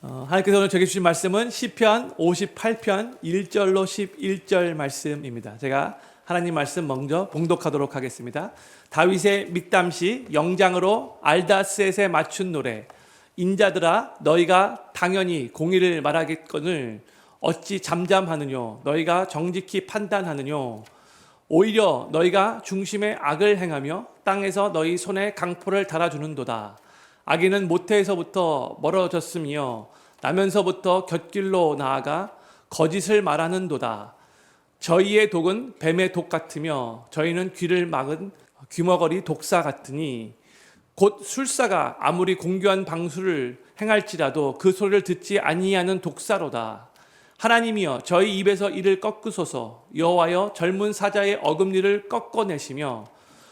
하나님께서 오늘 저에게 주신 말씀은 시편 58편 1절로 11절 말씀입니다. 제가 하나님 말씀 먼저 봉독하도록 하겠습니다. 다윗의 믹담시 영장으로 알다스엣에 맞춘 노래. 인자들아 너희가 당연히 공의를 말하겠거늘 어찌 잠잠하느뇨. 너희가 정직히 판단하느뇨. 오히려 너희가 중심에 악을 행하며 땅에서 너희 손에 강포를 달아주는도다. 악인은 모태에서부터 멀어졌으며 나면서부터 곁길로 나아가 거짓을 말하는도다. 저희의 독은 뱀의 독 같으며 저희는 귀를 막은 귀머거리 독사 같으니 곧 술사가 아무리 공교한 방수를 행할지라도 그 소리를 듣지 아니하는 독사로다. 하나님이여 저희 입에서 이를 꺾으소서. 여호와여 젊은 사자의 어금니를 꺾어내시며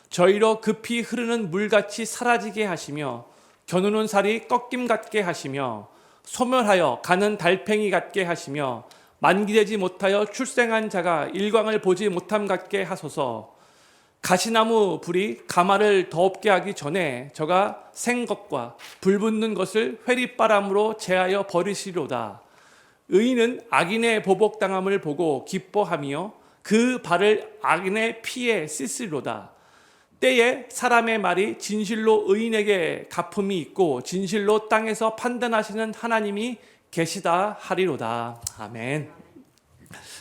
저희로 급히 흐르는 물같이 사라지게 하시며 겨누는 살이 꺾임 같게 하시며 소멸하여 가는 달팽이 같게 하시며 만기되지 못하여 출생한 자가 일광을 보지 못함 같게 하소서. 가시나무 불이 가마를 더웁게 하기 전에 저가 생것과 불붙는 것을 회리바람으로 제하여 버리시로다. 의인은 악인의 보복당함을 보고 기뻐하며 그 발을 악인의 피에 씻으리로다. 때에 사람의 말이 진실로 의인에게 갚음이 있고 진실로 땅에서 판단하시는 하나님이 계시다 하리로다. 아멘.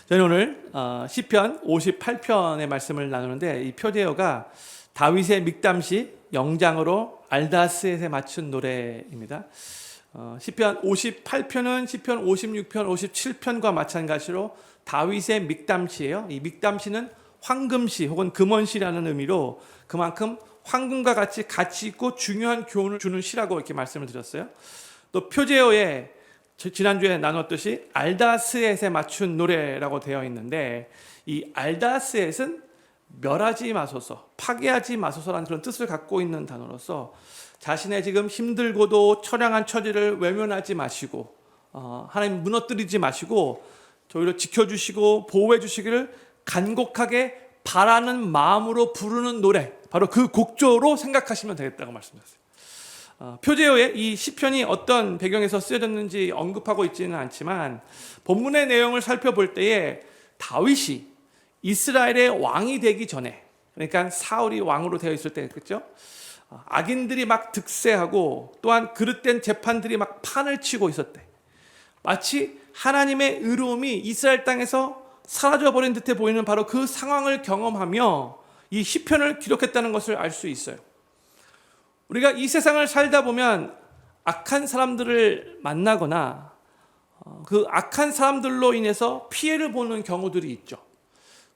저는 오늘 시편 58편의 말씀을 나누는데 이 표제어가 다윗의 믹담시 영장으로 알다스엣에 맞춘 노래입니다. 시편 58편은 시편 56편, 57편과 마찬가지로 다윗의 믹담시예요. 이 믹담시는 황금시 혹은 금원시라는 의미로 그만큼 황금과 같이 가치 있고 중요한 교훈을 주는 시라고 이렇게 말씀을 드렸어요. 또 표제어에 지난주에 나눴듯이 알다스엣에 맞춘 노래라고 되어 있는데 이 알다스엣은 멸하지 마소서, 파괴하지 마소서라는 그런 뜻을 갖고 있는 단어로서 자신의 지금 힘들고도 처량한 처지를 외면하지 마시고 하나님 무너뜨리지 마시고 저희를 지켜주시고 보호해 주시기를 간곡하게 바라는 마음으로 부르는 노래, 바로 그 곡조로 생각하시면 되겠다고 말씀드렸어요. 표제어에 이 시편이 어떤 배경에서 쓰여졌는지 언급하고 있지는 않지만 본문의 내용을 살펴볼 때에 다윗이 이스라엘의 왕이 되기 전에, 그러니까 사울이 왕으로 되어 있을 때겠죠. 악인들이 막 득세하고 또한 그릇된 재판들이 막 판을 치고 있었대. 마치 하나님의 의로움이 이스라엘 땅에서 사라져버린 듯해 보이는 바로 그 상황을 경험하며 이 시편을 기록했다는 것을 알 수 있어요. 우리가 이 세상을 살다 보면 악한 사람들을 만나거나 그 악한 사람들로 인해서 피해를 보는 경우들이 있죠.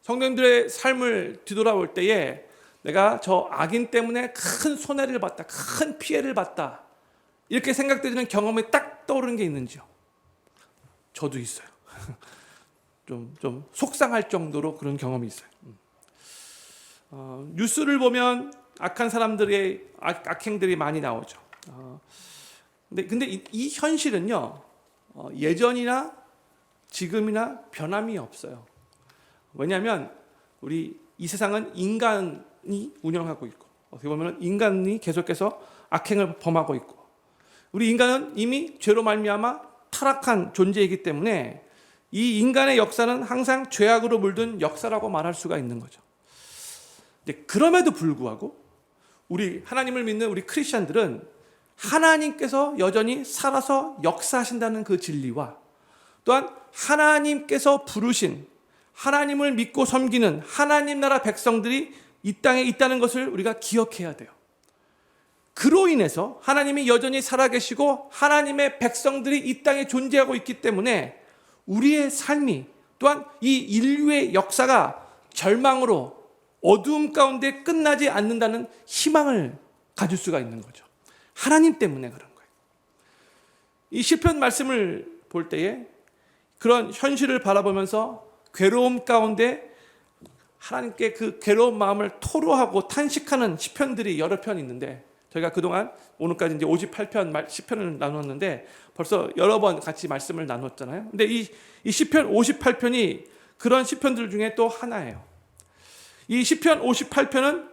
성도님들의 삶을 뒤돌아볼 때에 내가 저 악인 때문에 큰 손해를 봤다, 큰 피해를 봤다, 이렇게 생각되는 경험이 딱 떠오르는 게 있는지요? 저도 있어요. 좀 속상할 정도로 그런 경험이 있어요. 뉴스를 보면 악한 사람들의 악행들이 많이 나오죠. 근데 이 현실은요, 예전이나 지금이나 변함이 없어요. 왜냐하면 우리 이 세상은 인간이 운영하고 있고 어떻게 보면 인간이 계속해서 악행을 범하고 있고 우리 인간은 이미 죄로 말미암아 타락한 존재이기 때문에 이 인간의 역사는 항상 죄악으로 물든 역사라고 말할 수가 있는 거죠. 그럼에도 불구하고 우리 하나님을 믿는 우리 크리스천들은 하나님께서 여전히 살아서 역사하신다는 그 진리와 또한 하나님께서 부르신 하나님을 믿고 섬기는 하나님 나라 백성들이 이 땅에 있다는 것을 우리가 기억해야 돼요. 그로 인해서 하나님이 여전히 살아계시고 하나님의 백성들이 이 땅에 존재하고 있기 때문에 우리의 삶이 또한 이 인류의 역사가 절망으로 어두움 가운데 끝나지 않는다는 희망을 가질 수가 있는 거죠. 하나님 때문에 그런 거예요. 이 시편 말씀을 볼 때에 그런 현실을 바라보면서 괴로움 가운데 하나님께 그 괴로운 마음을 토로하고 탄식하는 시편들이 여러 편 있는데 저희가 그동안 오늘까지 이제 58편 시편을 나눴는데 벌써 여러 번 같이 말씀을 나눴잖아요. 근데 이 시편 58편이 그런 시편들 중에 또 하나예요. 이 시편 58편은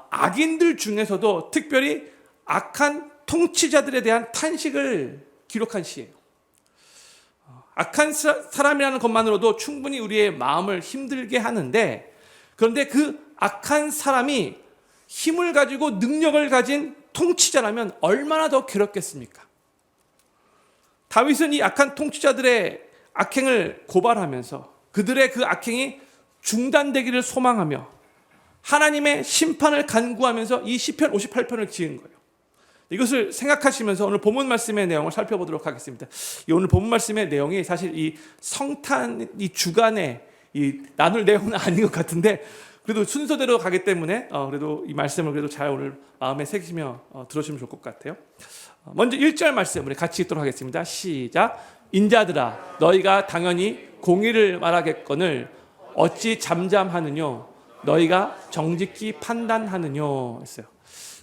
악인들 중에서도 특별히 악한 통치자들에 대한 탄식을 기록한 시예요. 악한 사람이라는 것만으로도 충분히 우리의 마음을 힘들게 하는데, 그런데 그 악한 사람이 힘을 가지고 능력을 가진 통치자라면 얼마나 더 괴롭겠습니까? 다윗은 이 악한 통치자들의 악행을 고발하면서 그들의 그 악행이 중단되기를 소망하며 하나님의 심판을 간구하면서 이 시편 58편을 지은 거예요. 이것을 생각하시면서 오늘 본문 말씀의 내용을 살펴보도록 하겠습니다. 오늘 본문 말씀의 내용이 사실 이 성탄 이 주간에 나눌 내용은 아닌 것 같은데, 그래도 순서대로 가기 때문에 그래도 이 말씀을 그래도 잘 오늘 마음에 새기시며 들으시면 좋을 것 같아요. 먼저 1절 말씀 우리 같이 읽도록 하겠습니다. 시작. 인자들아 너희가 당연히 공의를 말하겠거늘 어찌 잠잠하느뇨 너희가 정직히 판단하느뇨 했어요.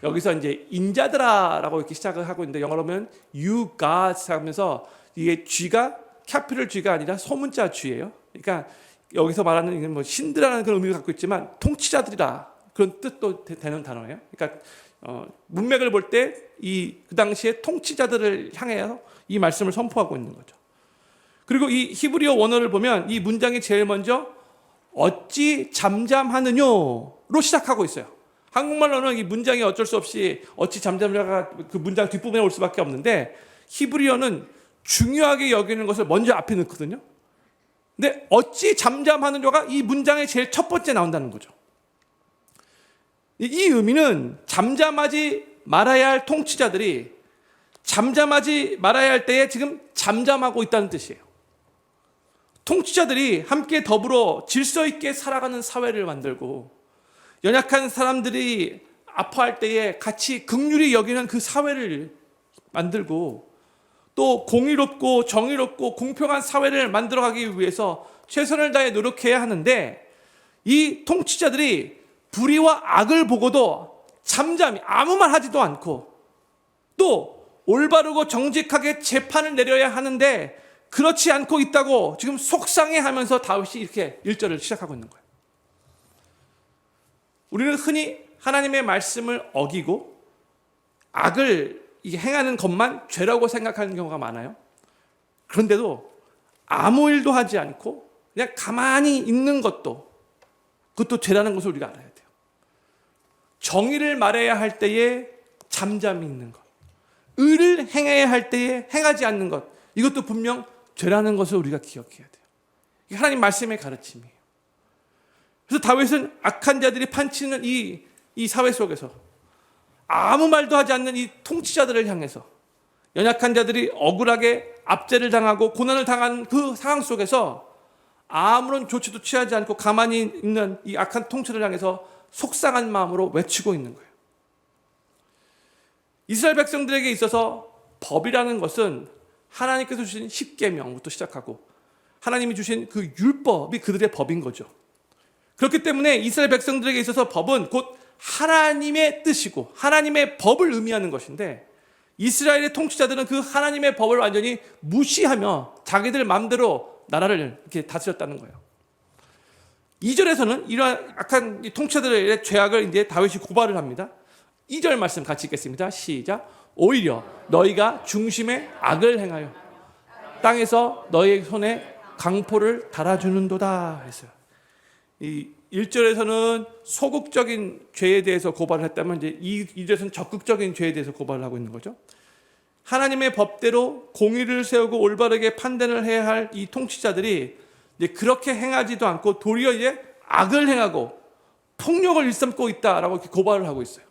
여기서 이제 인자들아라고 이렇게 시작을 하고 있는데, 영어로 하면 you gods 하면서 이게 G가 캐피털 G가 아니라 소문자 G예요. 그러니까 여기서 말하는 뭐 신들이라는 그런 의미를 갖고 있지만 통치자들이라 그런 뜻도 되는 단어예요. 그러니까 문맥을 볼 때 그 당시에 통치자들을 향해서 이 말씀을 선포하고 있는 거죠. 그리고 이 히브리어 원어를 보면 이 문장이 제일 먼저 어찌 잠잠하느뇨로 시작하고 있어요. 한국말로는 이 문장이 어쩔 수 없이 어찌 잠잠하느냐가 그 문장 뒷부분에 올 수밖에 없는데, 히브리어는 중요하게 여기는 것을 먼저 앞에 넣거든요. 근데 어찌 잠잠하느냐가 이 문장의 제일 첫 번째 나온다는 거죠. 이 의미는 잠잠하지 말아야 할 통치자들이 잠잠하지 말아야 할 때에 지금 잠잠하고 있다는 뜻이에요. 통치자들이 함께 더불어 질서 있게 살아가는 사회를 만들고 연약한 사람들이 아파할 때에 같이 긍휼히 여기는 그 사회를 만들고, 또 공의롭고 정의롭고 공평한 사회를 만들어가기 위해서 최선을 다해 노력해야 하는데, 이 통치자들이 불의와 악을 보고도 잠잠히 아무 말 하지도 않고, 또 올바르고 정직하게 재판을 내려야 하는데 그렇지 않고 있다고 지금 속상해하면서 다윗이 이렇게 1절을 시작하고 있는 거예요. 우리는 흔히 하나님의 말씀을 어기고 악을 행하는 것만 죄라고 생각하는 경우가 많아요. 그런데도 아무 일도 하지 않고 그냥 가만히 있는 그것도 죄라는 것을 우리가 알아야 돼요. 정의를 말해야 할 때에 잠잠히 있는 것, 의를 행해야 할 때에 행하지 않는 것, 이것도 분명 죄라는 것을 우리가 기억해야 돼요. 이게 하나님 말씀의 가르침이에요. 그래서 다윗은 악한 자들이 판치는 이 사회 속에서 아무 말도 하지 않는 이 통치자들을 향해서, 연약한 자들이 억울하게 압제를 당하고 고난을 당한 그 상황 속에서 아무런 조치도 취하지 않고 가만히 있는 이 악한 통치를 향해서 속상한 마음으로 외치고 있는 거예요. 이스라엘 백성들에게 있어서 법이라는 것은 하나님께서 주신 십계명부터 시작하고 하나님이 주신 그 율법이 그들의 법인 거죠. 그렇기 때문에 이스라엘 백성들에게 있어서 법은 곧 하나님의 뜻이고 하나님의 법을 의미하는 것인데, 이스라엘의 통치자들은 그 하나님의 법을 완전히 무시하며 자기들 마음대로 나라를 이렇게 다스렸다는 거예요. 2절에서는 이러한 악한 통치자들의 죄악을 이제 다윗이 고발을 합니다. 2절 말씀 같이 읽겠습니다. 시작. 오히려 너희가 중심에 악을 행하여 땅에서 너희의 손에 강포를 달아주는도다 했어요. 이 1절에서는 소극적인 죄에 대해서 고발을 했다면, 이제 2절에서는 적극적인 죄에 대해서 고발을 하고 있는 거죠. 하나님의 법대로 공의를 세우고 올바르게 판단을 해야 할 이 통치자들이 이제 그렇게 행하지도 않고 도리어 이제 악을 행하고 폭력을 일삼고 있다라고 이렇게 고발을 하고 있어요.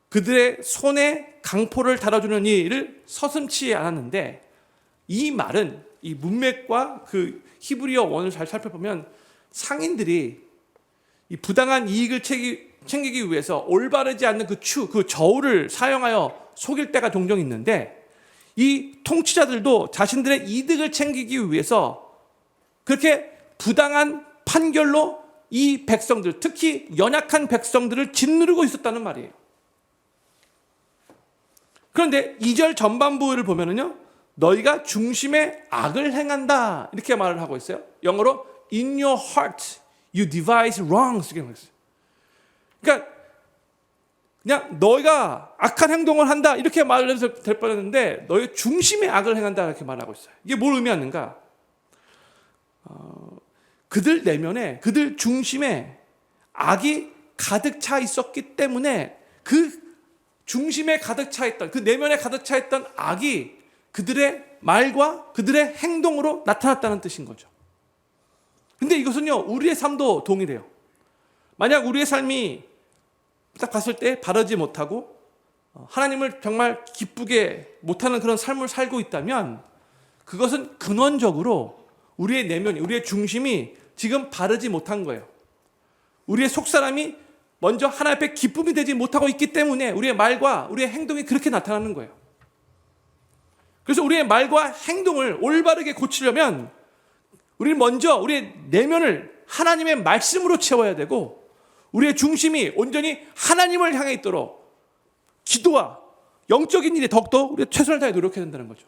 그들의 손에 강포를 달아주는 일을 서슴지 않았는데, 이 말은 이 문맥과 그 히브리어 원을 잘 살펴보면 상인들이 이 부당한 이익을 챙기기 위해서 올바르지 않는 그 저울을 사용하여 속일 때가 종종 있는데, 이 통치자들도 자신들의 이득을 챙기기 위해서 그렇게 부당한 판결로 이 백성들, 특히 연약한 백성들을 짓누르고 있었다는 말이에요. 그런데 2절 전반부를 보면은요, 너희가 중심에 악을 행한다 이렇게 말을 하고 있어요. 영어로 in your heart you devise wrongs. 그러니까 그냥 너희가 악한 행동을 한다 이렇게 말을 해도 될 뻔했는데 너희 중심에 악을 행한다 이렇게 말하고 있어요. 이게 뭘 의미하는가? 그들 내면에, 그들 중심에 악이 가득 차 있었기 때문에 그 중심에 가득 차 있던, 그 내면에 가득 차 있던 악이 그들의 말과 그들의 행동으로 나타났다는 뜻인 거죠. 근데 이것은요, 우리의 삶도 동일해요. 만약 우리의 삶이 딱 봤을 때 바르지 못하고 하나님을 정말 기쁘게 못하는 그런 삶을 살고 있다면 그것은 근원적으로 우리의 내면이, 우리의 중심이 지금 바르지 못한 거예요. 우리의 속사람이 먼저 하나님 앞에 기쁨이 되지 못하고 있기 때문에 우리의 말과 우리의 행동이 그렇게 나타나는 거예요. 그래서 우리의 말과 행동을 올바르게 고치려면 우리는 먼저 우리의 내면을 하나님의 말씀으로 채워야 되고 우리의 중심이 온전히 하나님을 향해 있도록 기도와 영적인 일에 더욱더 우리가 최선을 다해 노력해야 된다는 거죠.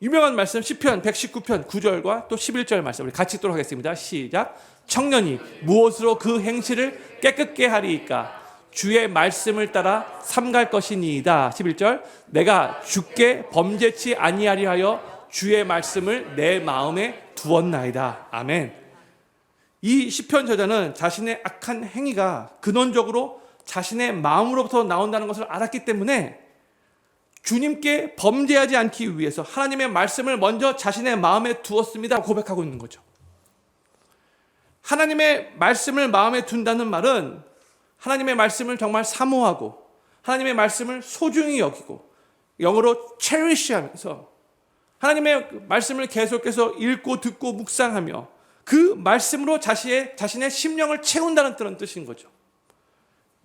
유명한 말씀 시편 119편 9절과 또 11절 말씀 우리 같이 읽도록 하겠습니다. 시작. 청년이 무엇으로 그 행실을 깨끗게 하리이까? 주의 말씀을 따라 삼갈 것이니이다. 11절. 내가 주께 범죄치 아니하리 하여 주의 말씀을 내 마음에 두었나이다. 아멘. 이 시편 저자는 자신의 악한 행위가 근원적으로 자신의 마음으로부터 나온다는 것을 알았기 때문에 주님께 범죄하지 않기 위해서 하나님의 말씀을 먼저 자신의 마음에 두었습니다 고백하고 있는 거죠. 하나님의 말씀을 마음에 둔다는 말은 하나님의 말씀을 정말 사모하고 하나님의 말씀을 소중히 여기고 영어로 cherish하면서 하나님의 말씀을 계속해서 읽고 듣고 묵상하며 그 말씀으로 자신의 심령을 채운다는 그런 뜻인 거죠.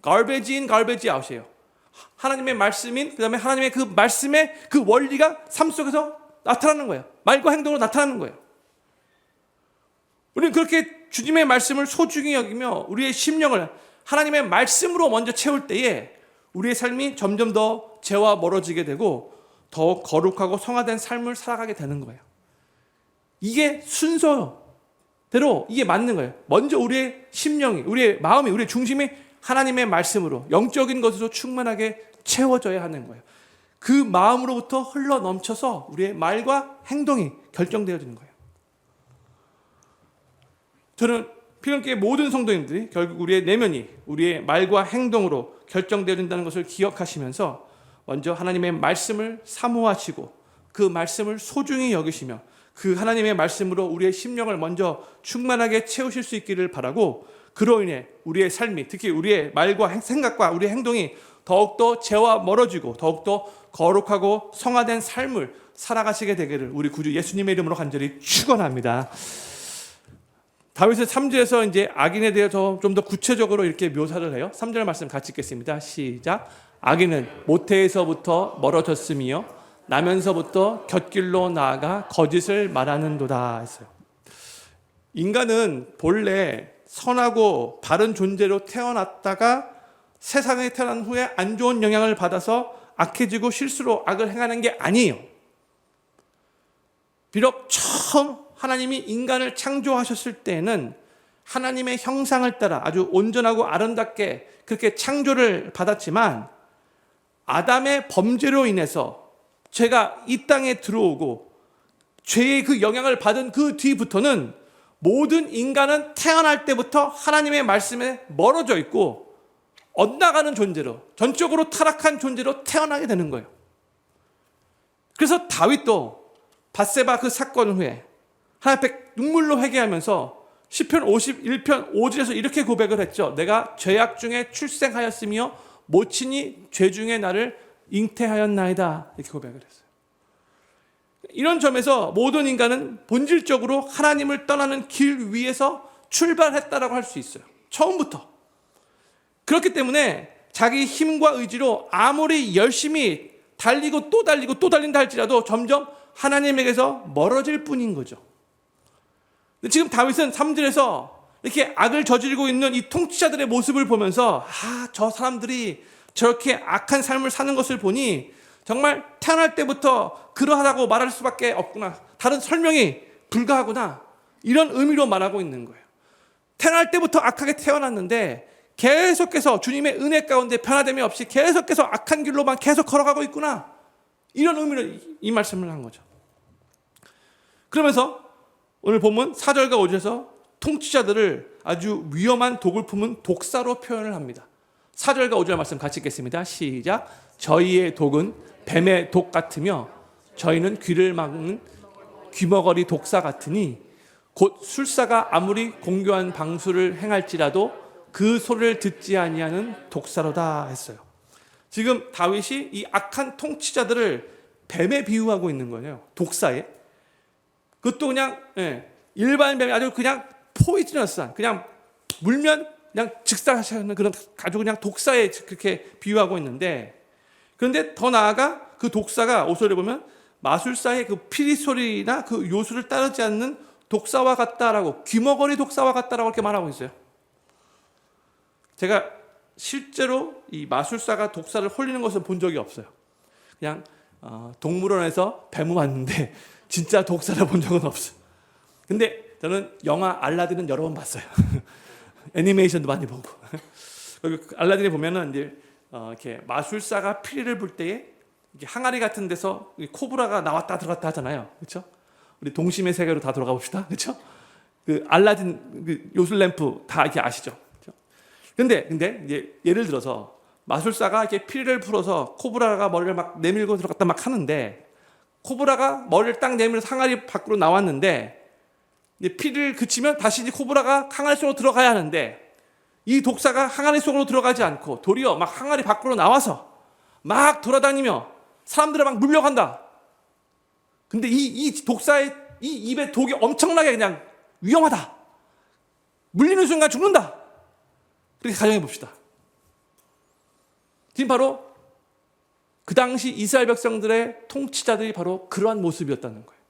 garbage in, garbage out이에요. 하나님의 말씀인, 그 다음에 하나님의 그 말씀의 그 원리가 삶 속에서 나타나는 거예요. 말과 행동으로 나타나는 거예요. 우리는 그렇게 주님의 말씀을 소중히 여기며 우리의 심령을 하나님의 말씀으로 먼저 채울 때에 우리의 삶이 점점 더 죄와 멀어지게 되고 더 거룩하고 성화된 삶을 살아가게 되는 거예요. 이게 순서대로 이게 맞는 거예요. 먼저 우리의 심령이, 우리의 마음이, 우리의 중심이 하나님의 말씀으로 영적인 것으로 충만하게 채워져야 하는 거예요. 그 마음으로부터 흘러 넘쳐서 우리의 말과 행동이 결정되어지는 거예요. 저는 필연교회 모든 성도님들이 결국 우리의 내면이 우리의 말과 행동으로 결정되어진다는 것을 기억하시면서 먼저 하나님의 말씀을 사모하시고 그 말씀을 소중히 여기시며 그 하나님의 말씀으로 우리의 심령을 먼저 충만하게 채우실 수 있기를 바라고 그로 인해 우리의 삶이 특히 우리의 말과 생각과 우리의 행동이 더욱더 죄와 멀어지고 더욱더 거룩하고 성화된 삶을 살아가시게 되기를 우리 구주 예수님의 이름으로 간절히 축원합니다. 다윗의 3절에서 이제 악인에 대해서 좀 더 구체적으로 이렇게 묘사를 해요. 3절 말씀 같이 읽겠습니다. 시작. 악인은 모태에서부터 멀어졌으며 나면서부터 곁길로 나아가 거짓을 말하는도다 했어요. 인간은 본래 선하고 바른 존재로 태어났다가 세상에 태어난 후에 안 좋은 영향을 받아서 악해지고 실수로 악을 행하는 게 아니에요. 비록 처음 하나님이 인간을 창조하셨을 때에는 하나님의 형상을 따라 아주 온전하고 아름답게 그렇게 창조를 받았지만 아담의 범죄로 인해서 죄가 이 땅에 들어오고 죄의 그 영향을 받은 그 뒤부터는 모든 인간은 태어날 때부터 하나님의 말씀에 멀어져 있고 엇나가는 존재로 전적으로 타락한 존재로 태어나게 되는 거예요. 그래서 다윗도 밧세바 그 사건 후에 하나님 앞에 눈물로 회개하면서 시편 51편 5절에서 이렇게 고백을 했죠. 내가 죄악 중에 출생하였으며 모친이 죄 중에 나를 잉태하였나이다. 이렇게 고백을 했어요. 이런 점에서 모든 인간은 본질적으로 하나님을 떠나는 길 위에서 출발했다라고 할 수 있어요. 처음부터. 그렇기 때문에 자기 힘과 의지로 아무리 열심히 달리고 또 달리고 또 달린다 할지라도 점점 하나님에게서 멀어질 뿐인 거죠. 지금 다윗은 3절에서 이렇게 악을 저지르고 있는 이 통치자들의 모습을 보면서 저 사람들이 저렇게 악한 삶을 사는 것을 보니 정말 태어날 때부터 그러하다고 말할 수밖에 없구나. 다른 설명이 불가하구나. 이런 의미로 말하고 있는 거예요. 태어날 때부터 악하게 태어났는데 계속해서 주님의 은혜 가운데 변화됨이 없이 계속해서 악한 길로만 계속 걸어가고 있구나. 이런 의미로 이 말씀을 한 거죠. 그러면서 오늘 본문 4절과 5절에서 통치자들을 아주 위험한 독을 품은 독사로 표현을 합니다. 4절과 5절 말씀 같이 읽겠습니다. 시작. 저희의 독은 뱀의 독 같으며 저희는 귀를 막는 귀머거리 독사 같으니 곧 술사가 아무리 공교한 방수를 행할지라도 그 소리를 듣지 아니하는 독사로다 했어요. 지금 다윗이 이 악한 통치자들을 뱀에 비유하고 있는 거예요. 독사에. 그것도 그냥 일반 뱀이 아주 그냥 포이즈너스한, 그냥 물면 그냥 즉사하는 그런 아주 그냥 독사에 그렇게 비유하고 있는데, 그런데 더 나아가 그 독사가 5절에 보면 마술사의 그 피리 소리나 그 요술을 따르지 않는 독사와 같다라고, 귀머거리 독사와 같다라고 이렇게 말하고 있어요. 제가 실제로 이 마술사가 독사를 홀리는 것을 본 적이 없어요. 그냥 동물원에서 뱀을 봤는데 진짜 독사를 본 적은 없어요. 근데 저는 영화 알라딘은 여러 번 봤어요. 애니메이션도 많이 보고. 알라딘에 보면은 이제 이렇게 마술사가 피리를 불 때에 이렇게 항아리 같은 데서 코브라가 나왔다 들어갔다 하잖아요. 그렇죠? 우리 동심의 세계로 다 들어가 봅시다. 그렇죠? 그 알라딘 그 요술 램프 다 이렇게 아시죠? 그렇죠? 근데 이제 예를 들어서 마술사가 이렇게 피리를 풀어서 코브라가 머리를 막 내밀고 들어갔다 막 하는데, 코브라가 머리를 딱 내밀어서 항아리 밖으로 나왔는데 이제 피를 그치면 다시 이제 코브라가 항아리 속으로 들어가야 하는데, 이 독사가 항아리 속으로 들어가지 않고 도리어 막 항아리 밖으로 나와서 막 돌아다니며 사람들을 막 물려간다. 근데 이 독사의 이 입에 독이 엄청나게 그냥 위험하다. 물리는 순간 죽는다. 그렇게 가정해 봅시다. 지금 바로 그 당시 이스라엘 백성들의 통치자들이 바로 그러한 모습이었다는 거예요.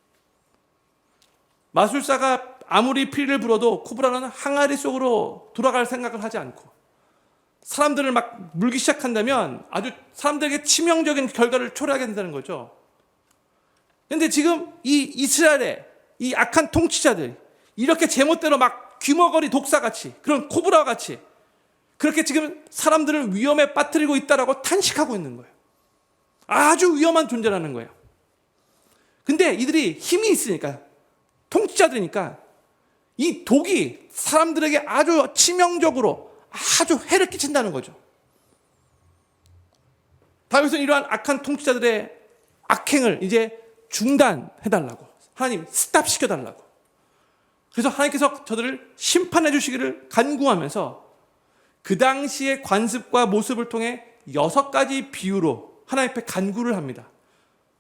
마술사가 아무리 피를 불어도 코브라는 항아리 속으로 돌아갈 생각을 하지 않고 사람들을 막 물기 시작한다면 아주 사람들에게 치명적인 결과를 초래하게 된다는 거죠. 그런데 지금 이 이스라엘의 이 악한 통치자들, 이렇게 제멋대로 막 귀머거리 독사같이, 그런 코브라같이 그렇게 지금 사람들을 위험에 빠뜨리고 있다라고 탄식하고 있는 거예요. 아주 위험한 존재라는 거예요. 근데 이들이 힘이 있으니까, 통치자들이니까 이 독이 사람들에게 아주 치명적으로 아주 해를 끼친다는 거죠. 다윗은 이러한 악한 통치자들의 악행을 이제 중단해달라고, 하나님 스탑시켜달라고, 그래서 하나님께서 저들을 심판해 주시기를 간구하면서 그 당시의 관습과 모습을 통해 6가지 비유로 하나님 앞에 간구를 합니다.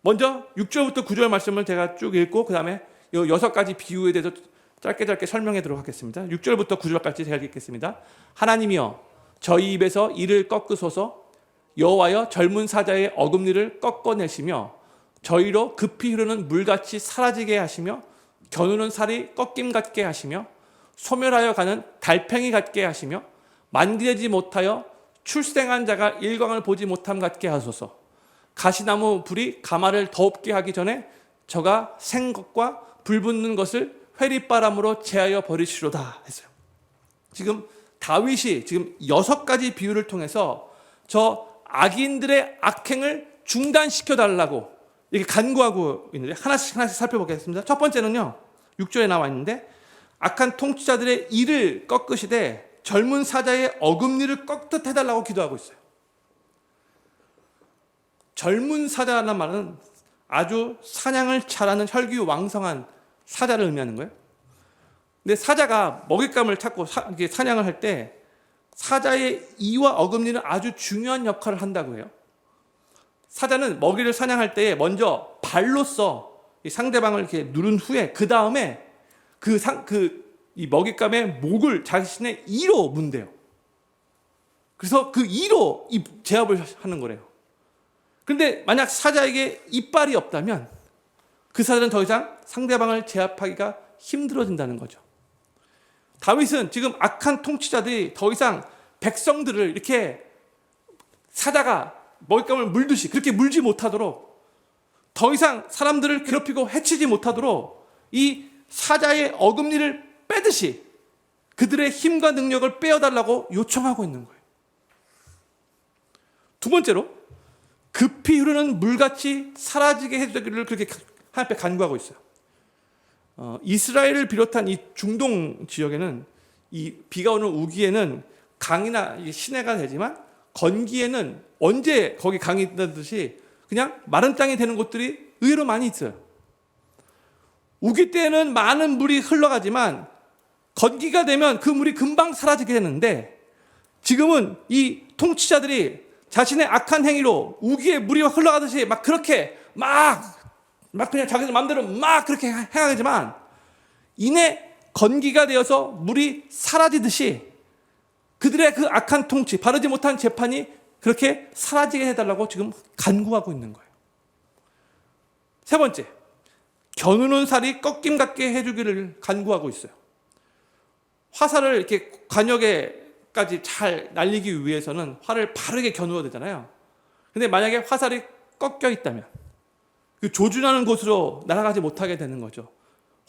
먼저 6절부터 9절 말씀을 제가 쭉 읽고 그 다음에 이 6가지 비유에 대해서 짧게 설명하도록 하겠습니다. 6절부터 9절까지 제가 읽겠습니다. 하나님이여 저희 입에서 이를 꺾으소서. 여호와여 젊은 사자의 어금니를 꺾어내시며 저희로 급히 흐르는 물같이 사라지게 하시며 겨누는 살이 꺾임 같게 하시며 소멸하여 가는 달팽이 같게 하시며 만기되지 못하여 출생한 자가 일광을 보지 못함 같게 하소서. 가시나무 불이 가마를 더웁게 하기 전에 저가 생 것과 불 붙는 것을 회리바람으로 제하여 버리시로다 했어요. 지금 다윗이 지금 6가지 비유를 통해서 저 악인들의 악행을 중단시켜 달라고 이렇게 간구하고 있는데, 하나씩 살펴보겠습니다. 첫 번째는요, 6절에 나와 있는데 악한 통치자들의 이를 꺾으시되 젊은 사자의 어금니를 꺾듯 해달라고 기도하고 있어요. 젊은 사자라는 말은 아주 사냥을 잘하는 혈기왕성한 사자를 의미하는 거예요. 근데 사자가 먹잇감을 찾고 사냥을 할 때 사자의 이와 어금니는 아주 중요한 역할을 한다고 해요. 사자는 먹이를 사냥할 때 먼저 발로써 상대방을 이렇게 누른 후에 그 다음에 이 먹잇감의 목을 자신의 이로 문대요. 그래서 그 이로 이 제압을 하는 거래요. 그런데 만약 사자에게 이빨이 없다면 그 사자는 더 이상 상대방을 제압하기가 힘들어진다는 거죠. 다윗은 지금 악한 통치자들이 더 이상 백성들을 이렇게 사자가 먹잇감을 물듯이 그렇게 물지 못하도록, 더 이상 사람들을 괴롭히고 해치지 못하도록 이 사자의 어금니를 빼듯이 그들의 힘과 능력을 빼어달라고 요청하고 있는 거예요. 두 번째로 급히 흐르는 물같이 사라지게 해주기를 그렇게 하나님 앞에 간구하고 있어요. 이스라엘을 비롯한 이 중동 지역에는 이 비가 오는 우기에는 강이나 시내가 되지만 건기에는 언제 거기 강이 되듯이 그냥 마른 땅이 되는 곳들이 의외로 많이 있어요. 우기 때는 많은 물이 흘러가지만 건기가 되면 그 물이 금방 사라지게 되는데 지금은 이 통치자들이 자신의 악한 행위로 우기에 물이 흘러가듯이 막 그렇게 막 그냥 자기들 마음대로 막 그렇게 행하지만 이내 건기가 되어서 물이 사라지듯이 그들의 그 악한 통치, 바르지 못한 재판이 그렇게 사라지게 해달라고 지금 간구하고 있는 거예요. 세 번째, 겨누는 살이 꺾임 같게 해주기를 간구하고 있어요. 화살을 이렇게 관역에까지 잘 날리기 위해서는 활을 바르게 겨누어야 되잖아요. 근데 만약에 화살이 꺾여 있다면 그 조준하는 곳으로 날아가지 못하게 되는 거죠.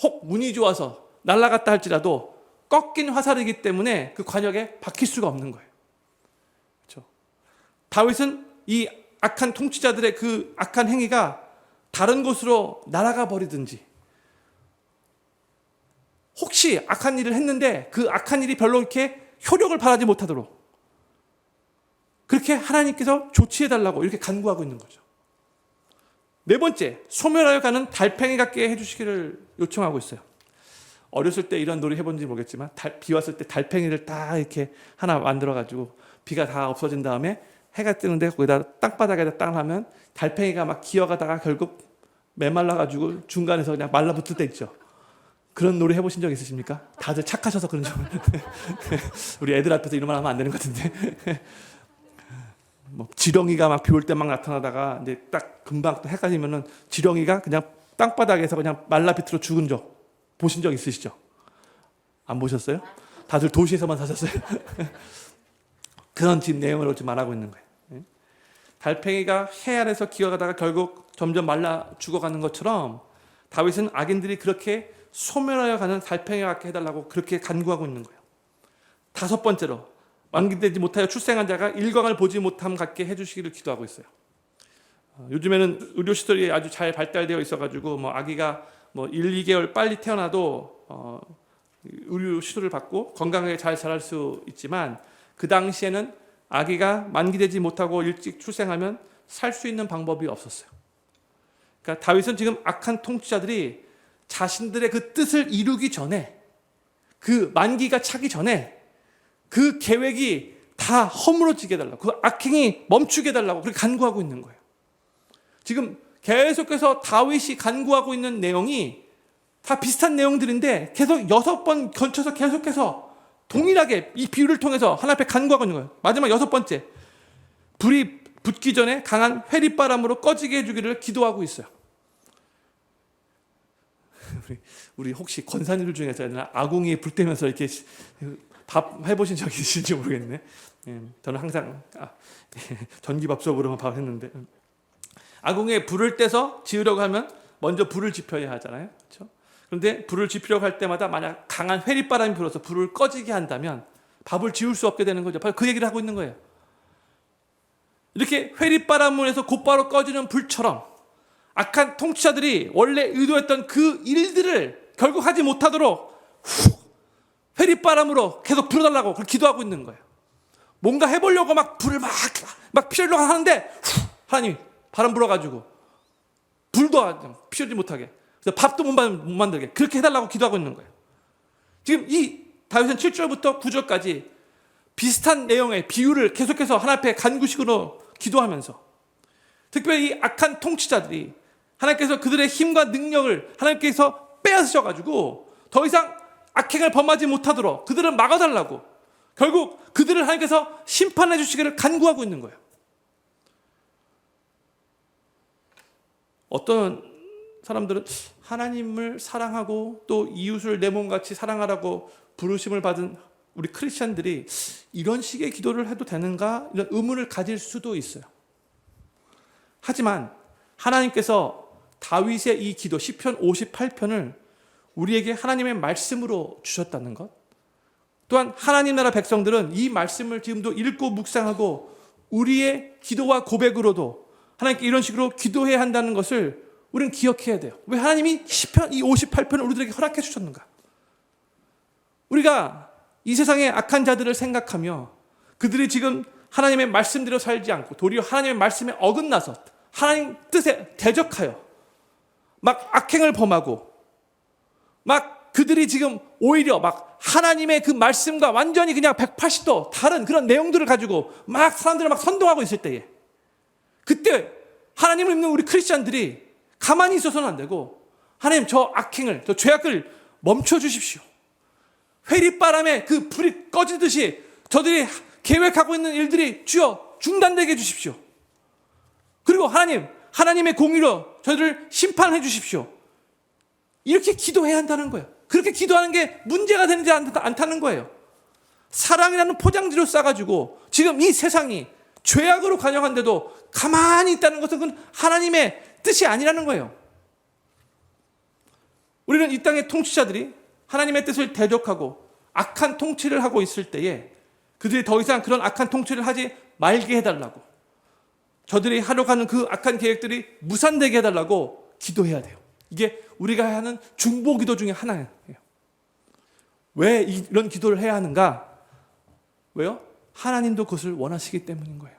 혹 운이 좋아서 날아갔다 할지라도 꺾인 화살이기 때문에 그 관역에 박힐 수가 없는 거예요. 그렇죠? 다윗은 이 악한 통치자들의 그 악한 행위가 다른 곳으로 날아가 버리든지 혹시 악한 일을 했는데 그 악한 일이 별로 이렇게 효력을 발하지 못하도록 그렇게 하나님께서 조치해달라고 이렇게 간구하고 있는 거죠. 네 번째, 소멸하여 가는 달팽이 같게 해주시기를 요청하고 있어요. 어렸을 때 이런 놀이 해본지 모르겠지만 비 왔을 때 달팽이를 딱 이렇게 하나 만들어가지고 비가 다 없어진 다음에 해가 뜨는데 거기다 땅바닥에다 땅 하면 달팽이가 막 기어가다가 결국 메말라가지고 중간에서 그냥 말라붙을 때 있죠. 그런 놀이 해보신 적 있으십니까? 다들 착하셔서 그런지 우리 애들 앞에서 이런 말 하면 안 되는 것 같은데 뭐 지렁이가 막 비 올 때 막 나타나다가 이제 딱 금방 또 해가 지면은 지렁이가 그냥 땅바닥에서 그냥 말라비트로 죽은 적 보신 적 있으시죠? 안 보셨어요? 다들 도시에서만 사셨어요? 그런 지금 내용을 지금 말하고 있는 거예요. 달팽이가 해 아래서 기어가다가 결국 점점 말라 죽어가는 것처럼 다윗은 악인들이 그렇게 소멸하여 가는 달팽이와 같게 해달라고 그렇게 간구하고 있는 거예요. 다섯 번째로 완기되지 못하여 출생한 자가 일광을 보지 못함 같게 해주시기를 기도하고 있어요. 요즘에는 의료시설이 아주 잘 발달되어 있어가지고 뭐 아기가 뭐 1, 2개월 빨리 태어나도 의료시술을 받고 건강하게 잘 자랄 수 있지만 그 당시에는 아기가 만기되지 못하고 일찍 출생하면 살 수 있는 방법이 없었어요. 그러니까 다윗은 지금 악한 통치자들이 자신들의 그 뜻을 이루기 전에 그 만기가 차기 전에 그 계획이 다 허물어지게 해달라고 그 악행이 멈추게 해달라고 그렇게 간구하고 있는 거예요. 지금 계속해서 다윗이 간구하고 있는 내용이 다 비슷한 내용들인데 계속 6번 걸쳐서 계속해서 동일하게 이 비유를 통해서 하나님 앞에 간구하고 있는 거예요. 마지막 6번째, 불이 붙기 전에 강한 회리바람으로 꺼지게 해주기를 기도하고 있어요. 우리 혹시 권사님들 중에서 아궁이에 불 때면서 이렇게 밥 해보신 적이 있으신지 모르겠네. 저는 항상 전기밥솥으로만 밥 했는데 아궁이에 불을 떼서 지으려고 하면 먼저 불을 지펴야 하잖아요. 그렇죠? 그런데 불을 지피려고 할 때마다 만약 강한 회리바람이 불어서 불을 꺼지게 한다면 밥을 지울 수 없게 되는 거죠. 바로 그 얘기를 하고 있는 거예요. 이렇게 회리바람을 해서 곧바로 꺼지는 불처럼 악한 통치자들이 원래 의도했던 그 일들을 결국 하지 못하도록 회리바람으로 계속 불어달라고 기도하고 있는 거예요. 뭔가 해보려고 막 불을 막 피우려고 하는데 하나님 바람 불어가지고 불도 피우지 못하게 그래서 밥도 못 만들게 그렇게 해달라고 기도하고 있는 거예요. 지금 이 다윗은 7절부터 9절까지 비슷한 내용의 비유를 계속해서 하나님 앞에 간구식으로 기도하면서 특별히 이 악한 통치자들이 하나님께서 그들의 힘과 능력을 하나님께서 빼앗으셔가지고 더 이상 악행을 범하지 못하도록 그들을 막아달라고 결국 그들을 하나님께서 심판해 주시기를 간구하고 있는 거예요. 어떤 사람들은 하나님을 사랑하고 또 이웃을 내 몸같이 사랑하라고 부르심을 받은 우리 크리스찬들이 이런 식의 기도를 해도 되는가 이런 의문을 가질 수도 있어요. 하지만 하나님께서 다윗의 이 기도 시편 58편을 우리에게 하나님의 말씀으로 주셨다는 것 또한 하나님 나라 백성들은 이 말씀을 지금도 읽고 묵상하고 우리의 기도와 고백으로도 하나님께 이런 식으로 기도해야 한다는 것을 우리는 기억해야 돼요. 왜 하나님이 시편 이 58편을 우리들에게 허락해 주셨는가? 우리가 이 세상의 악한 자들을 생각하며 그들이 지금 하나님의 말씀대로 살지 않고 도리어 하나님의 말씀에 어긋나서 하나님 뜻에 대적하여 막 악행을 범하고 막 그들이 지금 오히려 막 하나님의 그 말씀과 완전히 그냥 180도 다른 그런 내용들을 가지고 막 사람들을 막 선동하고 있을 때에 그때 하나님을 믿는 우리 크리스찬들이 가만히 있어서는 안 되고 하나님 저 악행을 저 죄악을 멈춰 주십시오. 회리바람에 그 불이 꺼지듯이 저들이 계획하고 있는 일들이 주여 중단되게 해주십시오. 그리고 하나님의 공의로 저들을 심판해 주십시오. 이렇게 기도해야 한다는 거예요. 그렇게 기도하는 게 문제가 되지 않다는 거예요. 사랑이라는 포장지로 싸가지고 지금 이 세상이 죄악으로 관영한데도 가만히 있다는 것은 그건 하나님의 뜻이 아니라는 거예요. 우리는 이 땅의 통치자들이 하나님의 뜻을 대적하고 악한 통치를 하고 있을 때에 그들이 더 이상 그런 악한 통치를 하지 말게 해달라고 저들이 하려고 하는 그 악한 계획들이 무산되게 해달라고 기도해야 돼요. 이게 우리가 하는 중보기도 중에 하나예요. 왜 이런 기도를 해야 하는가? 왜요? 하나님도 그것을 원하시기 때문인 거예요.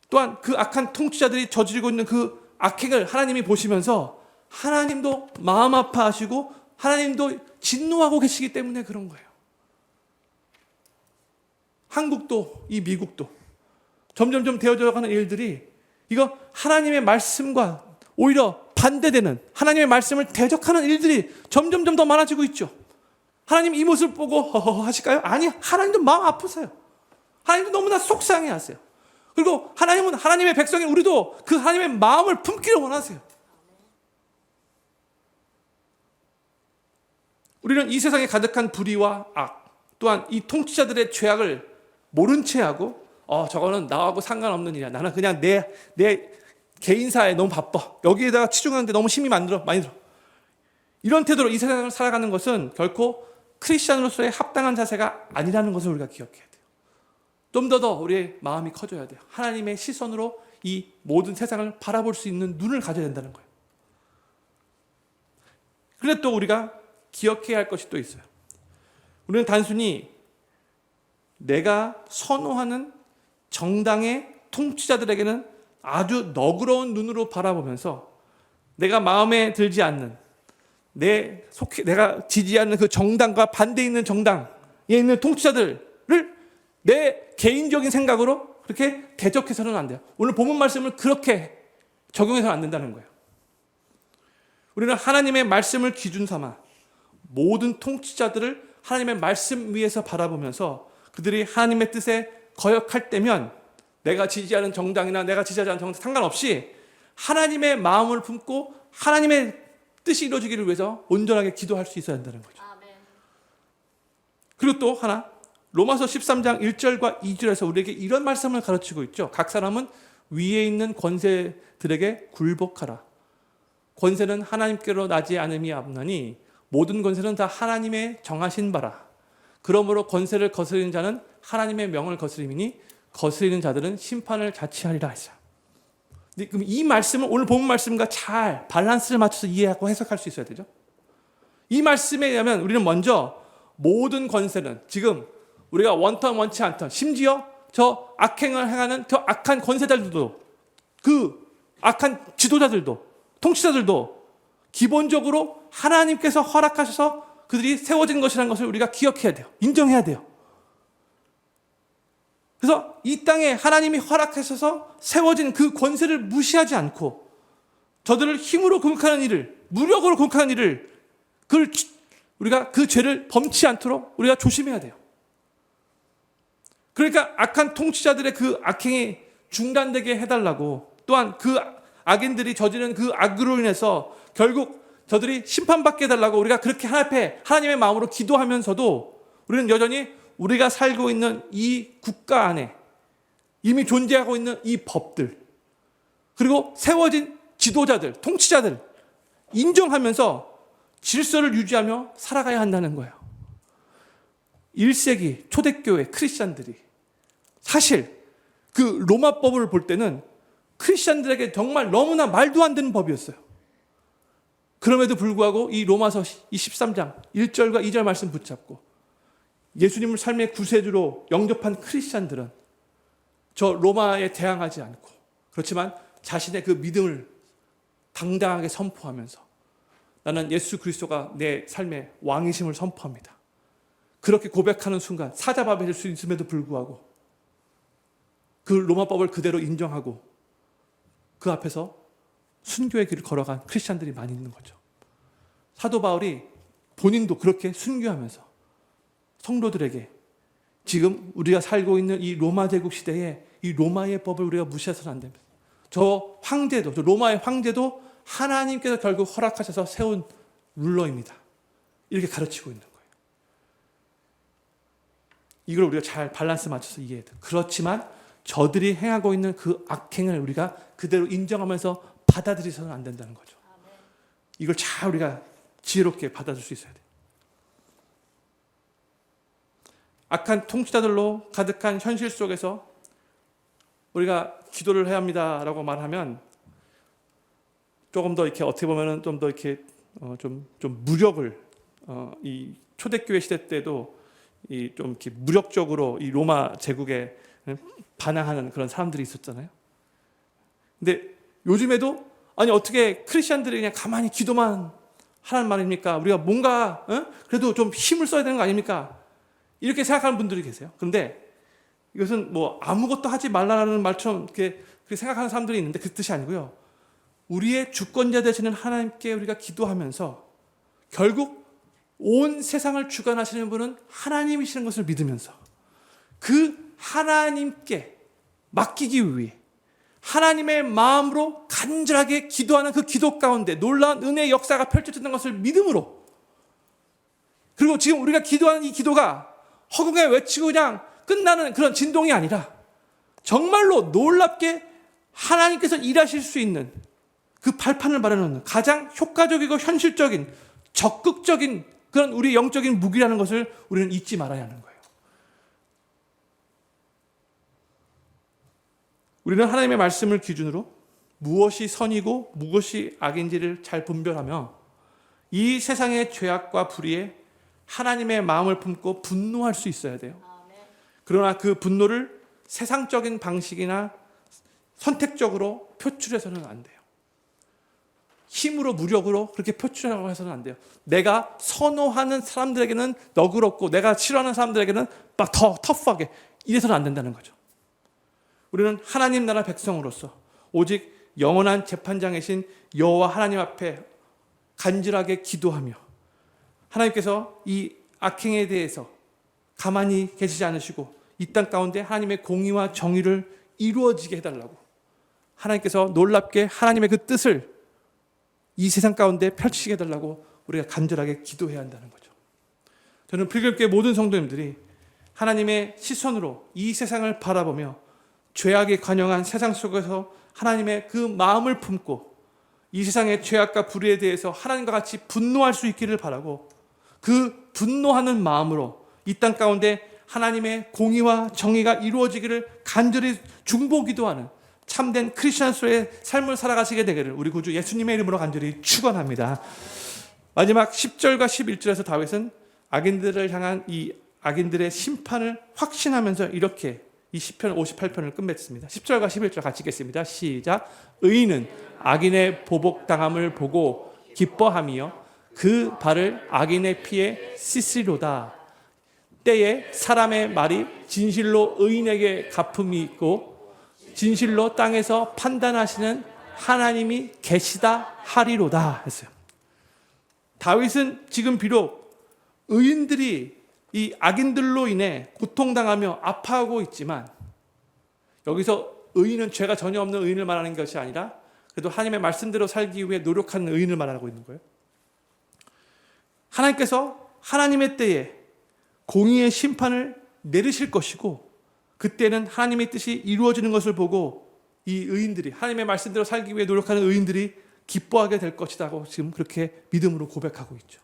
또한 그 악한 통치자들이 저지르고 있는 그 악행을 하나님이 보시면서 하나님도 마음 아파하시고 하나님도 진노하고 계시기 때문에 그런 거예요. 한국도 이 미국도 점점점 되어져가는 일들이 이거 하나님의 말씀과 오히려 반대되는 하나님의 말씀을 대적하는 일들이 점점점 더 많아지고 있죠. 하나님 이 모습을 보고 허허허 하실까요? 아니, 하나님도 마음 아프세요. 하나님도 너무나 속상해 하세요. 그리고 하나님은 하나님의 백성인 우리도 그 하나님의 마음을 품기를 원하세요. 우리는 이 세상에 가득한 불의와 악, 또한 이 통치자들의 죄악을 모른 채 하고 저거는 나하고 상관없는 일이야. 나는 그냥 내 개인사에 너무 바빠. 여기에다가 치중하는데 너무 힘이 많이 들어. 이런 태도로 이 세상을 살아가는 것은 결코 크리스찬으로서의 합당한 자세가 아니라는 것을 우리가 기억해야 돼요. 좀 더 우리의 마음이 커져야 돼요. 하나님의 시선으로 이 모든 세상을 바라볼 수 있는 눈을 가져야 된다는 거예요. 그런데 또 우리가 기억해야 할 것이 또 있어요. 우리는 단순히 내가 선호하는 정당의 통치자들에게는 아주 너그러운 눈으로 바라보면서 내가 마음에 들지 않는 내가 지지하는 그 정당과 반대에 있는 정당에 있는 통치자들을 내 개인적인 생각으로 그렇게 대적해서는 안 돼요. 오늘 본문 말씀을 그렇게 적용해서는 안 된다는 거예요. 우리는 하나님의 말씀을 기준 삼아 모든 통치자들을 하나님의 말씀 위에서 바라보면서 그들이 하나님의 뜻에 거역할 때면 내가 지지하는 정당이나 내가 지지하지 않는 정당 상관없이 하나님의 마음을 품고 하나님의 뜻이 이루어지기를 위해서 온전하게 기도할 수 있어야 한다는 거죠. 그리고 또 하나, 로마서 13장 1절과 2절에서 우리에게 이런 말씀을 가르치고 있죠. 각 사람은 위에 있는 권세들에게 굴복하라. 권세는 하나님께로 나지 않음이 없나니 모든 권세는 다 하나님의 정하신 바라. 그러므로 권세를 거스리는 자는 하나님의 명을 거스림이니 거스리는 자들은 심판을 자취하리라 했어요. 그럼 이 말씀을 오늘 본 말씀과 잘 밸런스를 맞춰서 이해하고 해석할 수 있어야 되죠. 이 말씀에 의하면 우리는 먼저 모든 권세는 지금 우리가 원턴 원치 않던 심지어 저 악행을 행하는 저 악한 권세자들도 그 악한 지도자들도 통치자들도 기본적으로 하나님께서 허락하셔서 그들이 세워진 것이라는 것을 우리가 기억해야 돼요. 인정해야 돼요. 그래서 이 땅에 하나님이 허락하셔서 세워진 그 권세를 무시하지 않고 저들을 힘으로 공격하는 일을, 무력으로 공격하는 일을 우리가 그 죄를 범치 않도록 우리가 조심해야 돼요. 그러니까 악한 통치자들의 그 악행이 중단되게 해달라고, 또한 그 악인들이 저지른 그 악으로 인해서 결국 저들이 심판받게 해달라고 우리가 그렇게 하나님 앞에 하나님의 마음으로 기도하면서도 우리는 여전히 우리가 살고 있는 이 국가 안에 이미 존재하고 있는 이 법들, 그리고 세워진 지도자들, 통치자들 인정하면서 질서를 유지하며 살아가야 한다는 거예요. 1세기 초대교회 크리스찬들이 사실 그 로마법을 볼 때는 크리스찬들에게 정말 너무나 말도 안 되는 법이었어요. 그럼에도 불구하고 이 로마서 23장 1절과 2절 말씀 붙잡고 예수님을 삶의 구세주로 영접한 크리스찬들은 저 로마에 대항하지 않고, 그렇지만 자신의 그 믿음을 당당하게 선포하면서 나는 예수 그리스도가 내 삶의 왕이심을 선포합니다. 그렇게 고백하는 순간 사자밥이 될 수 있음에도 불구하고 그 로마법을 그대로 인정하고 그 앞에서 순교의 길을 걸어간 크리스찬들이 많이 있는 거죠. 사도 바울이 본인도 그렇게 순교하면서 성도들에게 지금 우리가 살고 있는 이 로마 제국 시대에 이 로마의 법을 우리가 무시해서는 안 됩니다. 저 황제도, 저 로마의 황제도 하나님께서 결국 허락하셔서 세운 룰러입니다. 이렇게 가르치고 있는 거예요. 이걸 우리가 잘 밸런스 맞춰서 이해해야 돼요. 그렇지만 저들이 행하고 있는 그 악행을 우리가 그대로 인정하면서 받아들여서는 안 된다는 거죠. 이걸 잘 우리가 지혜롭게 받아들일 수 있어야 돼요. 악한 통치자들로 가득한 현실 속에서 우리가 기도를 해야 합니다라고 말하면 조금 더 이렇게 어떻게 보면은 좀 더 이렇게 좀 무력을 이 초대교회 시대 때도 이 좀 이렇게 무력적으로 이 로마 제국에 반항하는 그런 사람들이 있었잖아요. 근데 요즘에도 아니 어떻게 크리스천들이 그냥 가만히 기도만 하라는 말입니까? 우리가 뭔가 그래도 좀 힘을 써야 되는 거 아닙니까? 이렇게 생각하는 분들이 계세요. 그런데 이것은 뭐 아무것도 하지 말라는 말처럼 그렇게 생각하는 사람들이 있는데 그 뜻이 아니고요. 우리의 주권자 되시는 하나님께 우리가 기도하면서 결국 온 세상을 주관하시는 분은 하나님이시는 것을 믿으면서 그 하나님께 맡기기 위해 하나님의 마음으로 간절하게 기도하는 그 기도 가운데 놀라운 은혜의 역사가 펼쳐지는 것을 믿음으로, 그리고 지금 우리가 기도하는 이 기도가 허공에 외치고 그냥 끝나는 그런 진동이 아니라 정말로 놀랍게 하나님께서 일하실 수 있는 그 발판을 마련하는 가장 효과적이고 현실적인 적극적인 그런 우리 영적인 무기라는 것을 우리는 잊지 말아야 하는 거예요. 우리는 하나님의 말씀을 기준으로 무엇이 선이고 무엇이 악인지를 잘 분별하며 이 세상의 죄악과 불의에 하나님의 마음을 품고 분노할 수 있어야 돼요. 그러나 그 분노를 세상적인 방식이나 선택적으로 표출해서는 안 돼요. 힘으로 무력으로 그렇게 표출하려고 해서는 안 돼요. 내가 선호하는 사람들에게는 너그럽고 내가 싫어하는 사람들에게는 막 더 터프하게 이래서는 안 된다는 거죠. 우리는 하나님 나라 백성으로서 오직 영원한 재판장이신 여호와 하나님 앞에 간절하게 기도하며 하나님께서 이 악행에 대해서 가만히 계시지 않으시고 이 땅 가운데 하나님의 공의와 정의를 이루어지게 해달라고 하나님께서 놀랍게 하나님의 그 뜻을 이 세상 가운데 펼치게 해달라고 우리가 간절하게 기도해야 한다는 거죠. 저는 필교회 모든 성도님들이 하나님의 시선으로 이 세상을 바라보며 죄악에 관영한 세상 속에서 하나님의 그 마음을 품고 이 세상의 죄악과 불의에 대해서 하나님과 같이 분노할 수 있기를 바라고 그 분노하는 마음으로 이 땅 가운데 하나님의 공의와 정의가 이루어지기를 간절히 중보기도하는 참된 크리스천스의 삶을 살아가시게 되기를 우리 구주 예수님의 이름으로 간절히 축원합니다. 마지막 10절과 11절에서 다윗은 악인들을 향한 이 악인들의 심판을 확신하면서 이렇게 이 시편 58편을 끝맺습니다. 10절과 11절 같이 읽겠습니다. 시작. 의인은 악인의 보복당함을 보고 기뻐하며 그 발을 악인의 피에 씻으리로다. 때에 사람의 말이 진실로 의인에게 갚음이 있고 진실로 땅에서 판단하시는 하나님이 계시다 하리로다 했어요. 다윗은 지금 비록 의인들이 이 악인들로 인해 고통당하며 아파하고 있지만 여기서 의인은 죄가 전혀 없는 의인을 말하는 것이 아니라 그래도 하나님의 말씀대로 살기 위해 노력하는 의인을 말하고 있는 거예요. 하나님께서 하나님의 때에 공의의 심판을 내리실 것이고 그때는 하나님의 뜻이 이루어지는 것을 보고 이 의인들이 하나님의 말씀대로 살기 위해 노력하는 의인들이 기뻐하게 될 것이라고 지금 그렇게 믿음으로 고백하고 있죠.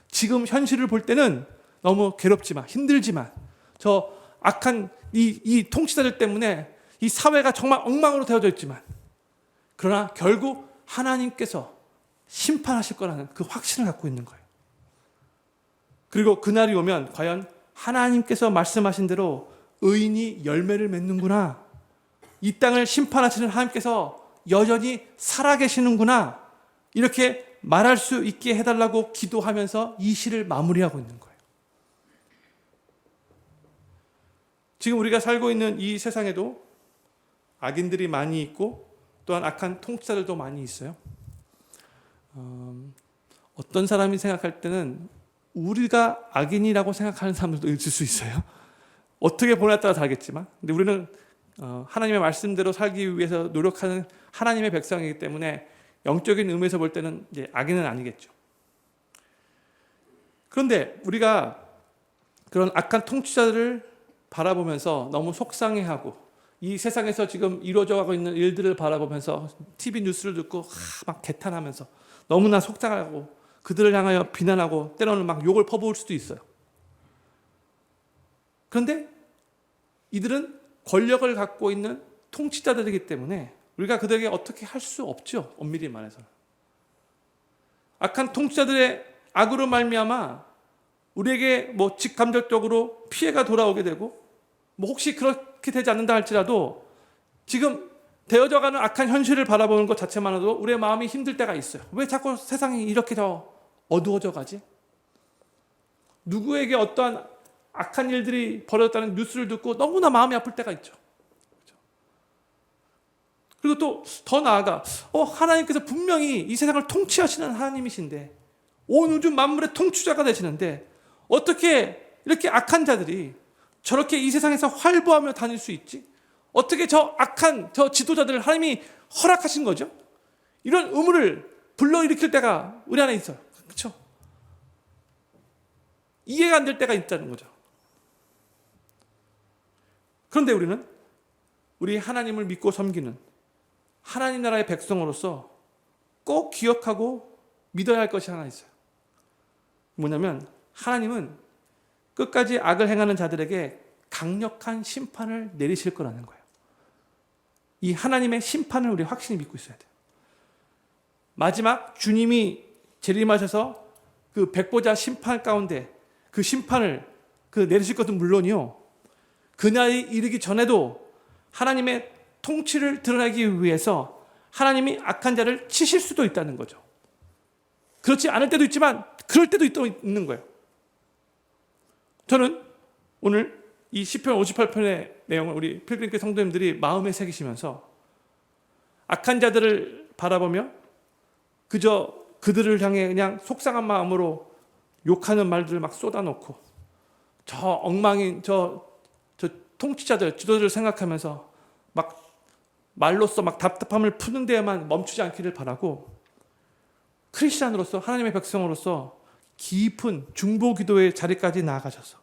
지금 현실을 볼 때는 너무 괴롭지만, 힘들지만, 저 악한 이 통치자들 때문에 이 사회가 정말 엉망으로 되어져 있지만, 그러나 결국 하나님께서 심판하실 거라는 그 확신을 갖고 있는 거예요. 그리고 그날이 오면 과연 하나님께서 말씀하신 대로 의인이 열매를 맺는구나, 이 땅을 심판하시는 하나님께서 여전히 살아계시는구나, 이렇게 말할 수 있게 해달라고 기도하면서 이 시를 마무리하고 있는 거예요. 지금 우리가 살고 있는 이 세상에도 악인들이 많이 있고 또한 악한 통치자들도 많이 있어요. 어떤 사람이 생각할 때는 우리가 악인이라고 생각하는 사람들도 있을 수 있어요. 어떻게 보냐에 따라 다르겠지만, 근데 우리는 하나님의 말씀대로 살기 위해서 노력하는 하나님의 백성이기 때문에 영적인 의미에서 볼 때는 이제 악인은 아니겠죠. 그런데 우리가 그런 악한 통치자들을 바라보면서 너무 속상해하고, 이 세상에서 지금 이루어져 가고 있는 일들을 바라보면서 TV 뉴스를 듣고 막 개탄하면서 너무나 속상하고 그들을 향하여 비난하고 때로는 막 욕을 퍼부을 수도 있어요. 그런데 이들은 권력을 갖고 있는 통치자들이기 때문에 우리가 그들에게 어떻게 할 수 없죠. 엄밀히 말해서. 악한 통치자들의 악으로 말미암아 우리에게 뭐 직감적적으로 피해가 돌아오게 되고, 뭐 혹시 그렇게 되지 않는다 할지라도 지금 되어져가는 악한 현실을 바라보는 것 자체만으로도 우리의 마음이 힘들 때가 있어요. 왜 자꾸 세상이 이렇게 더 어두워져 가지? 누구에게 어떠한 악한 일들이 벌어졌다는 뉴스를 듣고 너무나 마음이 아플 때가 있죠. 그리고 또 더 나아가 하나님께서 분명히 이 세상을 통치하시는 하나님이신데, 온 우주 만물의 통치자가 되시는데 어떻게 이렇게 악한 자들이 저렇게 이 세상에서 활보하며 다닐 수 있지? 어떻게 저 악한 저 지도자들을 하나님이 허락하신 거죠? 이런 의문을 불러일으킬 때가 우리 안에 있어요. 그렇죠? 이해가 안 될 때가 있다는 거죠. 그런데 우리는 우리 하나님을 믿고 섬기는 하나님 나라의 백성으로서 꼭 기억하고 믿어야 할 것이 하나 있어요. 뭐냐면 하나님은 끝까지 악을 행하는 자들에게 강력한 심판을 내리실 거라는 거예요. 이 하나님의 심판을 우리 확실히 믿고 있어야 돼요. 마지막 주님이 재림하셔서 그 백보자 심판 가운데 그 심판을 내리실 것은 물론이요, 그날이 이르기 전에도 하나님의 통치를 드러내기 위해서 하나님이 악한 자를 치실 수도 있다는 거죠. 그렇지 않을 때도 있지만 그럴 때도 있는 거예요. 저는 오늘 이 시편 58편의 내용을 우리 필그림교회 성도님들이 마음에 새기시면서 악한 자들을 바라보며 그저 그들을 향해 그냥 속상한 마음으로 욕하는 말들을 막 쏟아놓고 저 엉망인 저 통치자들, 지도자들을 생각하면서 막 말로써 막 답답함을 푸는 데에만 멈추지 않기를 바라고, 크리스찬으로서 하나님의 백성으로서 깊은 중보 기도의 자리까지 나아가셔서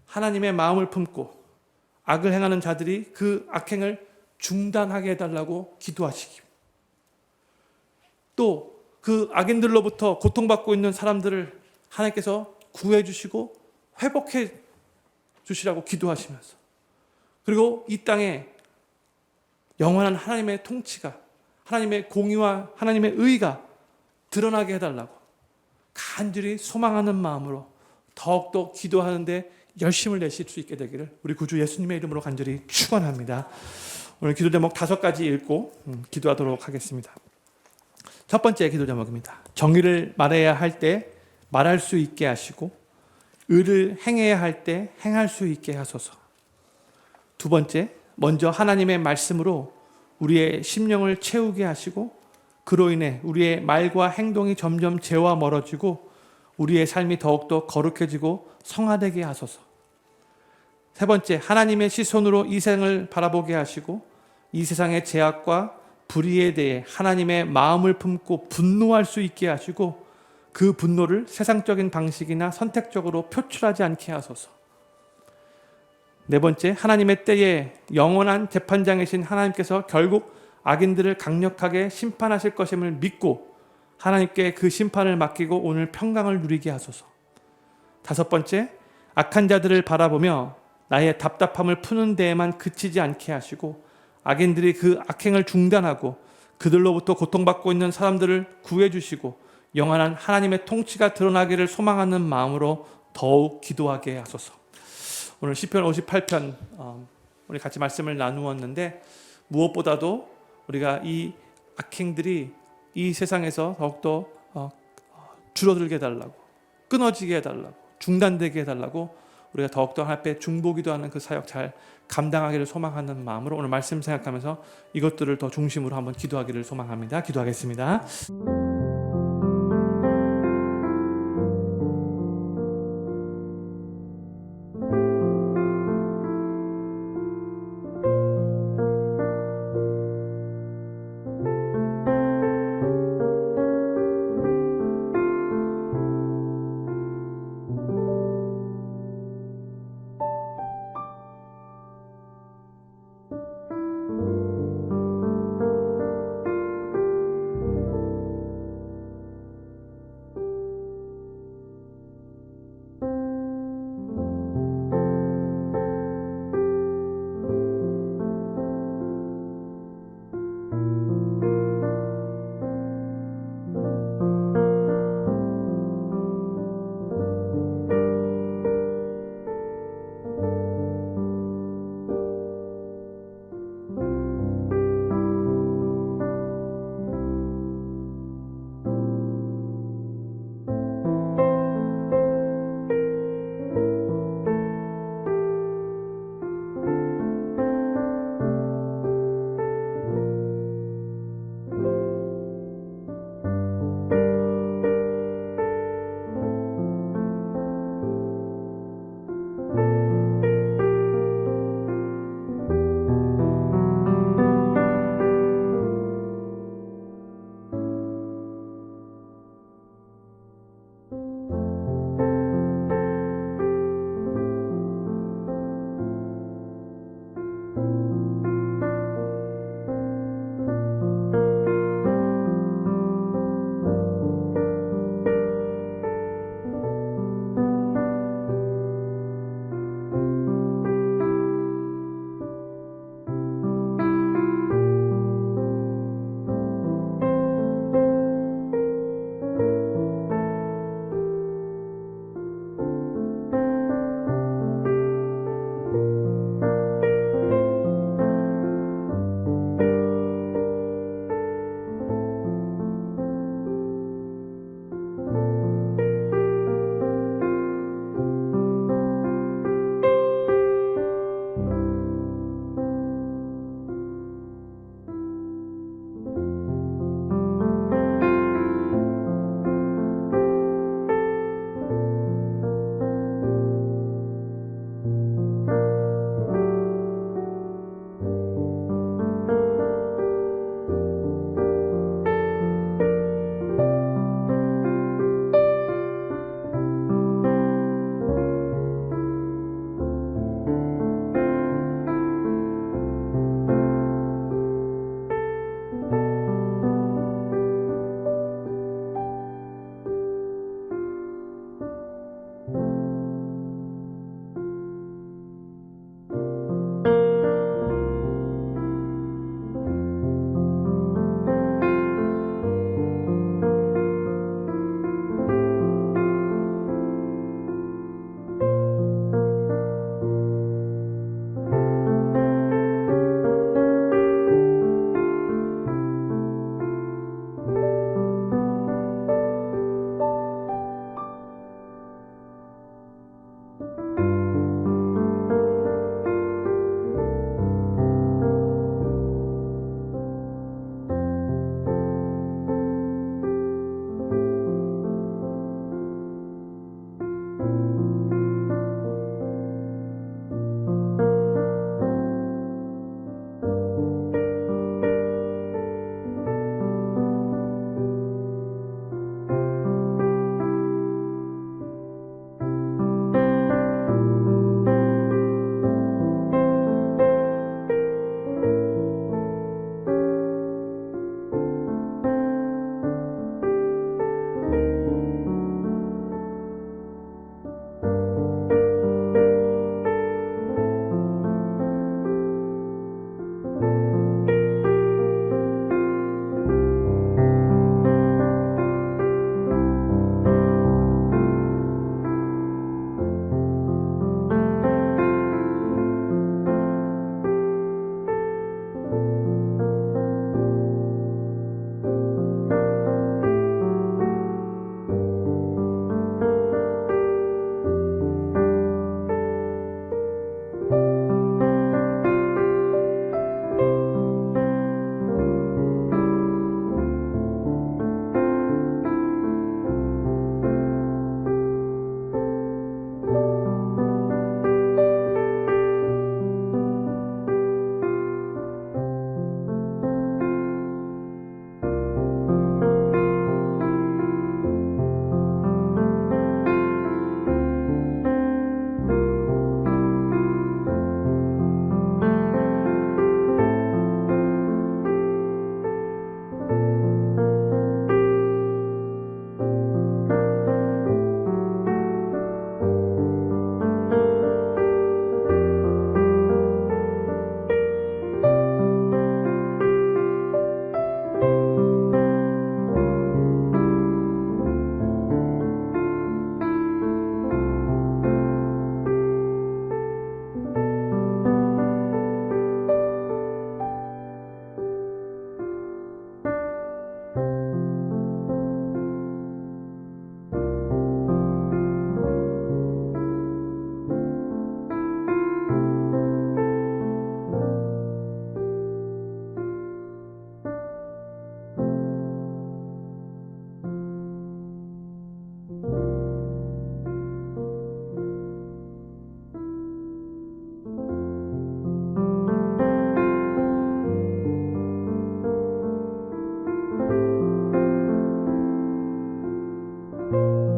하나님의 마음을 품고 악을 행하는 자들이 그 악행을 중단하게 해달라고 기도하시기, 또 그 악인들로부터 고통받고 있는 사람들을 하나님께서 구해 주시고 회복해 주시라고 기도하시면서, 그리고 이 땅에 영원한 하나님의 통치가, 하나님의 공의와 하나님의 의가 드러나게 해달라고 간절히 소망하는 마음으로 더욱더 기도하는데 열심을 내실 수 있게 되기를 우리 구주 예수님의 이름으로 간절히 축원합니다. 오늘 기도 제목 5가지 읽고 기도하도록 하겠습니다. 첫 번째 기도 제목입니다. 정의를 말해야 할 때 말할 수 있게 하시고 의를 행해야 할 때 행할 수 있게 하소서. 두 번째, 먼저 하나님의 말씀으로 우리의 심령을 채우게 하시고 그로 인해 우리의 말과 행동이 점점 죄와 멀어지고 우리의 삶이 더욱더 거룩해지고 성화되게 하소서. 세 번째, 하나님의 시선으로 이 생을 바라보게 하시고 이 세상의 죄악과 불의에 대해 하나님의 마음을 품고 분노할 수 있게 하시고 그 분노를 세상적인 방식이나 선택적으로 표출하지 않게 하소서. 네 번째, 하나님의 때에 영원한 재판장이신 하나님께서 결국 악인들을 강력하게 심판하실 것임을 믿고 하나님께 그 심판을 맡기고 오늘 평강을 누리게 하소서. 5번째, 악한 자들을 바라보며 나의 답답함을 푸는 데에만 그치지 않게 하시고 악인들이 그 악행을 중단하고 그들로부터 고통받고 있는 사람들을 구해주시고 영원한 하나님의 통치가 드러나기를 소망하는 마음으로 더욱 기도하게 하소서. 오늘 시편 58편 우리 같이 말씀을 나누었는데, 무엇보다도 우리가 이 악행들이 이 세상에서 더욱더 줄어들게 해달라고, 끊어지게 해달라고, 중단되게 해달라고 우리가 더욱더 하나님 앞에 중보기도 하는 그 사역 잘 감당하기를 소망하는 마음으로 오늘 말씀 생각하면서 이것들을 더 중심으로 한번 기도하기를 소망합니다. 기도하겠습니다. 주